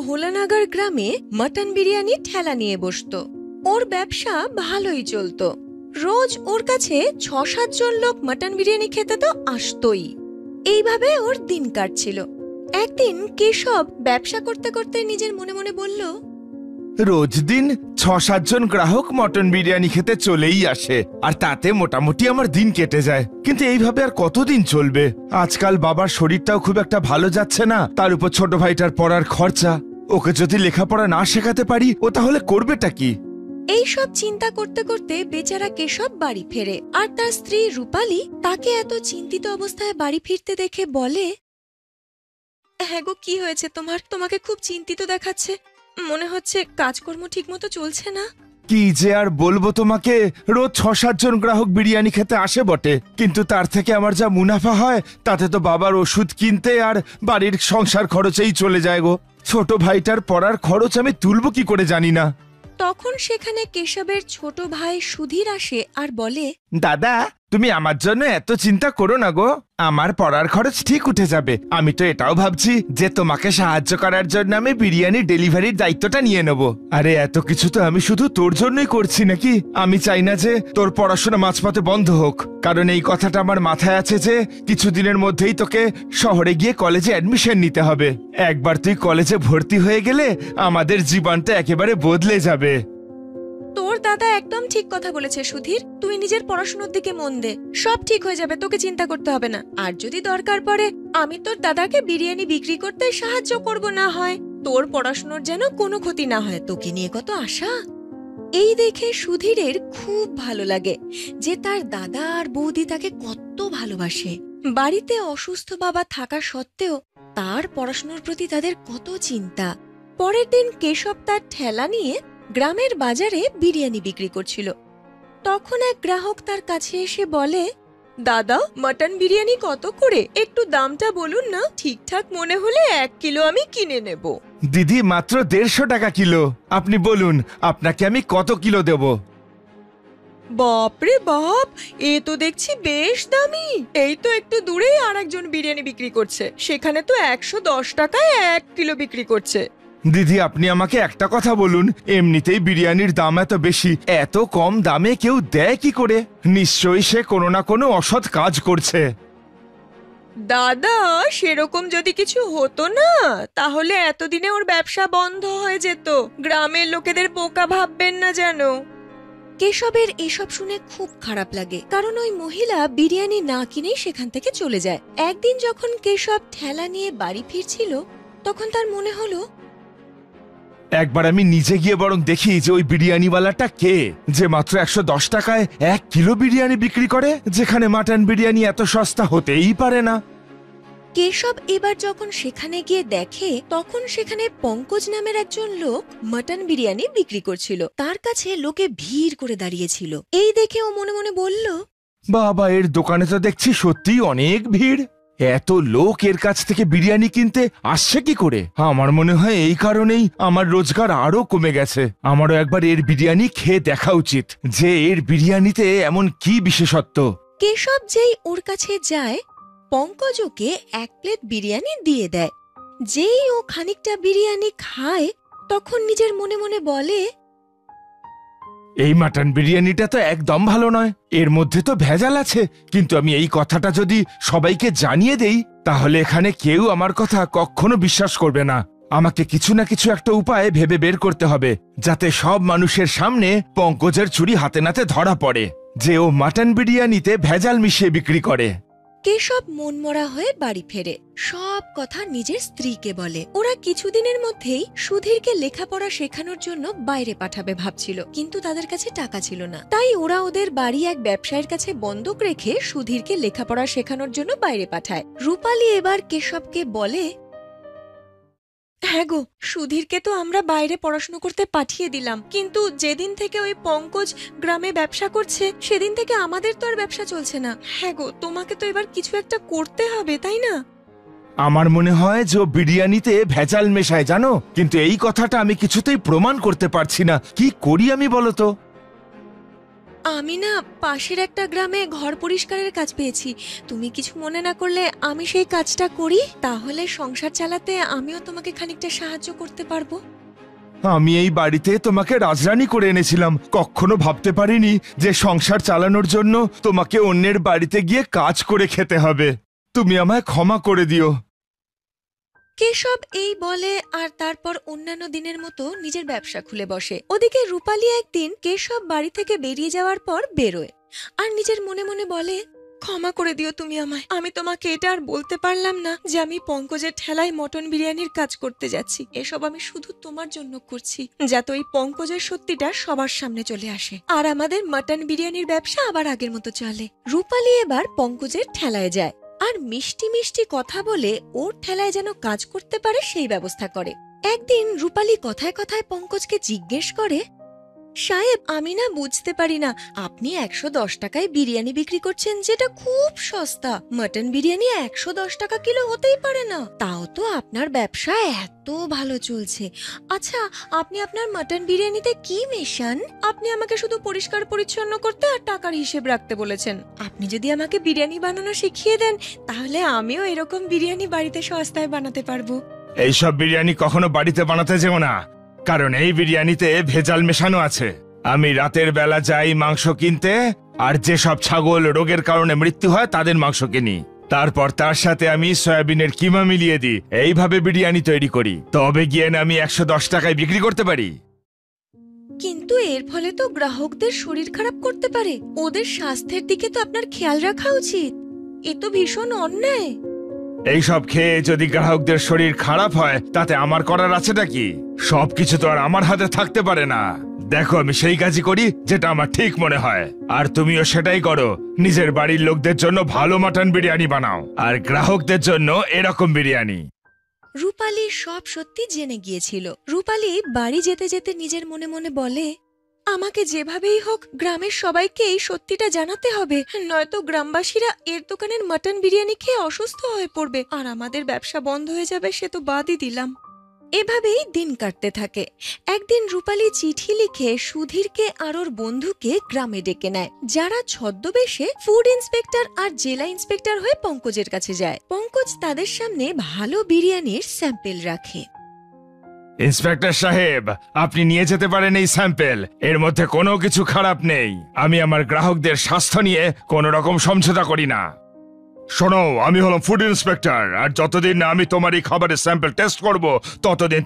ভোলানাগার গ্রামে মটন বিরিয়ানি ঠেলা নিয়ে বসতো। ওর ব্যবসা ভালোই চলতো। রোজ ওর কাছে ৬-৭ জন লোক মটন বিরিয়ানি খেতে তো আসতোই। এইভাবে ওর দিন কাটছিল। একদিন কেশব ব্যবসা করতে করতে নিজের মনে মনে বলল, রোজ দিন ৬-৭ জন গ্রাহক মটন বিরিয়ানি খেতে চলেই আসে, আর তাতে মোটামুটি আমার দিন কেটে যায়। কিন্তু এইভাবে আর কতদিন চলবে? আজকাল বাবার শরীরটাও খুব একটা ভালো যাচ্ছে না, তার উপর ছোট ভাইটার পড়ার খরচা। ওকে যদি লেখাপড়া না শেখাতে পারি, ও তাহলে করবেটা কি? এই সব চিন্তা করতে করতে বেচারা কেশব বাড়ি ফেরে। আর তার স্ত্রী রূপালী তাকে এত চিন্তিত অবস্থায় বাড়ি ফিরতে দেখে বলে, হ্যাঁ গো, কি হয়েছে তোমার? তোমাকে খুব চিন্তিত দেখাচ্ছে। মনে হচ্ছে কাজকর্ম ঠিকমতো চলছে না। কি যে আর বলবো তোমাকে, রোজ ৬-৭ জন গ্রাহক বিরিয়ানি খেতে আসে বটে, কিন্তু তার থেকে আমার যা মুনাফা হয় তাতে তো বাবার ওষুধ কিনতে আর বাড়ির সংসার খরচেই চলে যায় গো। ছোট ভাইটার পড়ার খরচ আমি তুলবো কি করে জানি না। তখন সেখানে কেশবের ছোট ভাই সুধীর আসে আর বলে, দাদা, তুমি আমার জন্য এত চিন্তা করো না গো, আমার পড়ার খরচ ঠিক উঠে যাবে। আমি তো এটাও ভাবছি যে তোমাকে সাহায্য করার জন্য আমি বিরিয়ানি ডেলিভারির দায়িত্বটা নিয়ে নেব। আরে এত কিছু তো আমি শুধু তোর জন্যই করছি নাকি? আমি চাই না যে তোর পড়াশোনা মাঝপথে বন্ধ হোক, কারণ এই কথাটা আমার মাথায় আছে যে কিছুদিনের মধ্যেই তোকে শহরে গিয়ে কলেজে অ্যাডমিশন নিতে হবে। একবার তুই কলেজে ভর্তি হয়ে গেলে আমাদের জীবনটা একেবারে বদলে যাবে। তোর দাদা একদম ঠিক কথা বলেছে সুধীর, তুই নিজের পড়াশোনার দিকে মন দে, সব ঠিক হয়ে যাবে, তোকে চিন্তা করতে হবে না। আর যদি দরকার পড়ে আমি তোর দাদাকে বিরিয়ানি বিক্রি করতে সাহায্য করব, না হয় তোর পড়াশোনার যেন কোনো ক্ষতি না হয়। তোকে নিয়ে কত আশা। এই দেখে সুধীরের খুব ভালো লাগে যে তার দাদা আর বৌদি তাকে কত ভালোবাসে। বাড়িতে অসুস্থ বাবা থাকা সত্ত্বেও তার পড়াশোনার প্রতি তাদের কত চিন্তা। পরের দিন কেশব তার ঠেলা নিয়ে গ্রামের বাজারে বিরিয়ানি বিক্রি করছিল। তখন এক গ্রাহক তার কাছে এসে বলে, দাদা, মটন বিরিয়ানি কত করে? একটু দামটা বলুন না, ঠিকঠাক মনে হলে 1 কিলো আমি কিনে নেব। দিদি, মাত্র 150 টাকা কিলো। আপনি বলুন আপনাকে আমি কত কিলো দেব? বাপরে বাপ, এ তো দেখছি বেশ দামি। এই তো একটু দূরেই আরেকজন বিরিয়ানি বিক্রি করছে, সেখানে তো 110 টাকায় 1 কিলো বিক্রি করছে। দিদি, আপনি আমাকে একটা কথা বলুন, এমনিতেই বিরিয়ানির দাম এত বেশি, এত কম দামে কেউ দেয় কি করে? নিশ্চয়ই সে কোনো না কোনো অসৎ কাজ করছে। দাদা, সেরকম যদি কিছু হতো না তাহলে এতদিনে ওর ব্যবসা বন্ধ হয়ে যেত। গ্রামের লোকেদের বোকা ভাববেন না যেন। কেশবের এসব শুনে খুব খারাপ লাগে, কারণ ওই মহিলা বিরিয়ানি না কিনেই সেখান থেকে চলে যায়। একদিন যখন কেশব ঠেলা নিয়ে বাড়ি ফিরছিল, তখন তার মনে হলো, একবার আমি নিজে গিয়ে বরং দেখি যে ওই বিরিয়ানিওয়ালাটা কে, যে মাত্র 110 টাকায় 1 কিলো বিরিয়ানি বিক্রি করে, যেখানে মাটন বিরিয়ানি এত সস্তা হতেই পারে না। কেশব এবার যখন সেখানে গিয়ে দেখে, তখন সেখানে পঙ্কজ নামের একজন লোক মটন বিরিয়ানি বিক্রি করছিল। তার কাছে লোকে ভিড় করে দাঁড়িয়েছিল। এই দেখে ও মনে মনে বলল, বাবা, এর দোকানে তো দেখছি সত্যিই অনেক ভিড়। এত লোক এর কাছ থেকে বিরিয়ানি কিনতে আসছে কি করে? আমার মনে হয় এই কারণেই আমার রোজগার আরো কমে গেছে। আমারও একবার এর বিরিয়ানি খেয়ে দেখা উচিত, যে এর বিরিয়ানিতে এমন কি বিশেষত্ব। কেশব যেই ওর কাছে যায়, পঙ্কজ ওকে 1 প্লেট বিরিয়ানি দিয়ে দেয়। যেই ও খানিকটা বিরিয়ানি খায়, তখন নিজের মনে মনে বলে, এই মাটন বিরিয়ানিটা তো একদম ভালো নয়, এর মধ্যে তো ভেজাল আছে। কিন্তু আমি এই কথাটা যদি সবাইকে জানিয়ে দেই, তাহলে এখানে কেউ আমার কথা কখনো বিশ্বাস করবে না। আমাকে কিছু না কিছু একটা উপায় ভেবে বের করতে হবে, যাতে সব মানুষের সামনে পঙ্কজের চুরি হাতে নাতে ধরা পড়ে যে ও মাটন বিরিয়ানিতে ভেজাল মিশিয়ে বিক্রি করে। কেশব মনমরা হয়ে বাড়ি ফেরে, সব কথা নিজের স্ত্রীকে বলে। ওরা কিছুদিনের মধ্যেই সুধীরকে লেখাপড়া শেখানোর জন্য বাইরে পাঠাবে ভাবছিল, কিন্তু তাদের কাছে টাকা ছিল না। তাই ওরা ওদের বাড়ি এক ব্যবসায়ীর কাছে বন্ধক রেখে সুধীরকে লেখাপড়া শেখানোর জন্য বাইরে পাঠায়। রূপালী এবার কেশবকে বলে, হ্যাঁ গো, সুধীরকে তো আমরা বাইরে পড়াশোনা করতে পাঠিয়ে দিলাম, কিন্তু যেদিন থেকে ওই পঙ্কজ গ্রামে ব্যবসা করছে, সেদিন থেকে আমাদের তো আর ব্যবসা চলছে না। হ্যাঁ গো, তোমাকে তো এবার কিছু একটা করতে হবে, তাই না? আমার মনে হয় যে ও বিরিয়ানিতে ভেজাল মেশায়, জানো, কিন্তু এই কথাটা আমি কিছুতেই প্রমাণ করতে পারছি না। কি করি আমি বলো তো? আমি না পাশের একটা গ্রামে ঘর পরিষ্কারের কাজ পেয়েছি। তুমি কিছু মনে না করলে আমি সেই কাজটা করি, তাহলে সংসার চালাতে আমিও তোমাকে খানিকটা সাহায্য করতে পারবো। আমি এই বাড়িতে তোমাকে রাজরানী করে এনেছিলাম, কখনো ভাবতে পারিনি যে সংসার চালানোর জন্য তোমাকে অন্যের বাড়িতে গিয়ে কাজ করে খেতে হবে। তুমি আমায় ক্ষমা করে দিও। কেশব এই বলে আর তারপর অন্যান্য দিনের মতো নিজের ব্যবসা খুলে বসে। ওদিকে রূপালী একদিন কেশব বাড়ি থেকে বেরিয়ে যাওয়ার পর বেরোয় আর নিজের মনে মনে বলে, ক্ষমা করে দিও তুমি আমায়, আমি তোমাকে এটা আর বলতে পারলাম না যে আমি পঙ্কজের ঠেলায় মটন বিরিয়ানির কাজ করতে যাচ্ছি। এসব আমি শুধু তোমার জন্য করছি, যাতে ওই পঙ্কজের সত্যিটা সবার সামনে চলে আসে আর আমাদের মটন বিরিয়ানির ব্যবসা আবার আগের মতো চলে। রূপালী এবার পঙ্কজের ঠেলায় যায় আর মিষ্টি মিষ্টি কথা বলে ওর ঠেলায় যেন কাজ করতে পারে সেই ব্যবস্থা করে। একদিন রূপালী কথায় কথায় পঙ্কজকে জিজ্ঞেস করে, সাহেব, আমি না বুঝতে পারি না, আপনি 110 টাকায় বিরিয়ানি বিক্রি করছেন, যেটা খুব সস্তা। মটন বিরিয়ানি 110 টাকা কিলো হতেই পারে না, তাও তো আপনার ব্যবসা এত ভালো চলছে। আচ্ছা, আপনি আপনার মটন বিরিয়ানিতে কি মেশান? আপনি আমাকে শুধু পরিষ্কার পরিচ্ছন্ন করতে আর টাকার হিসেব রাখতে বলেছেন। আপনি যদি আমাকে বিরিয়ানি বানানো শিখিয়ে দেন, তাহলে আমিও এরকম বিরিয়ানি বাড়িতে সস্তায় বানাতে পারবো। এইসব বিরিয়ানি কখনো বাড়িতে বানাতে যেও না, কারণ এই বিরিয়ানিতে ভেজাল মেশানো আছে। আমি রাতের বেলা যাই মাংস কিনতে, আর যেসব ছাগল রোগের কারণে মৃত্যু হয় তাদের মাংস কিনি, তারপর তার সাথে আমি সয়াবিনের কিমা মিলিয়ে দিই। এইভাবে বিরিয়ানি তৈরি করি, তবে গিয়ে আমি 110 টাকায় বিক্রি করতে পারি। কিন্তু এর ফলে তো গ্রাহকদের শরীর খারাপ করতে পারে, ওদের স্বাস্থ্যের দিকে তো আপনার খেয়াল রাখা উচিত। এ তো ভীষণ অন্যায়। এইসব খেয়ে যদি গ্রাহকদের শরীর খারাপ হয়, তাতে আমার করার আছেটা কি? সবকিছু তো আর আমার হাতে থাকতে পারে না। দেখো, আমি সেই কাজই করি যেটা আমার ঠিক মনে হয়, আর তুমিও সেটাই করো। নিজের বাড়ির লোকদের জন্য ভালো মাটন বিরিয়ানি বানাও, আর গ্রাহকদের জন্য এরকম বিরিয়ানি। রূপালী সব সত্যি জেনে গিয়েছিল। রূপালী বাড়ি যেতে যেতে নিজের মনে মনে বলে, আমাকে যেভাবেই হোক গ্রামের সবাইকে এই সত্যিটা জানাতে হবে, নয়তো গ্রামবাসীরা এর দোকানের মটন বিরিয়ানি খেয়ে অসুস্থ হয়ে পড়বে আর আমাদের ব্যবসা বন্ধ হয়ে যাবে, সে তো বাদই দিলাম। এভাবেই দিন কাটতে থাকে। একদিন রূপালী চিঠি লিখে সুধীরকে আর ওর বন্ধুকে গ্রামে ডেকে নেয়, যারা ছদ্মবেশে ফুড ইন্সপেক্টর আর জেলা ইন্সপেক্টর হয়ে পঙ্কজের কাছে যায়। পঙ্কজ তাদের সামনে ভালো বিরিয়ানির স্যাম্পেল রাখে। ইন্সপেক্টর সাহেব, আপনি নিয়ে যেতে পারেন এই স্যাম্পেল, এর মধ্যে কোনো কিছু খারাপ নেই। আমি আমার গ্রাহকদের স্বাস্থ্য নিয়ে কোনো রকম সমঝোতা করি না। শোনো, আমি হলাম ফুড ইন্সপেক্টর, আর যতদিন না আমি তোমার এই খাবারের স্যাম্পেল টেস্ট করব, ততদিন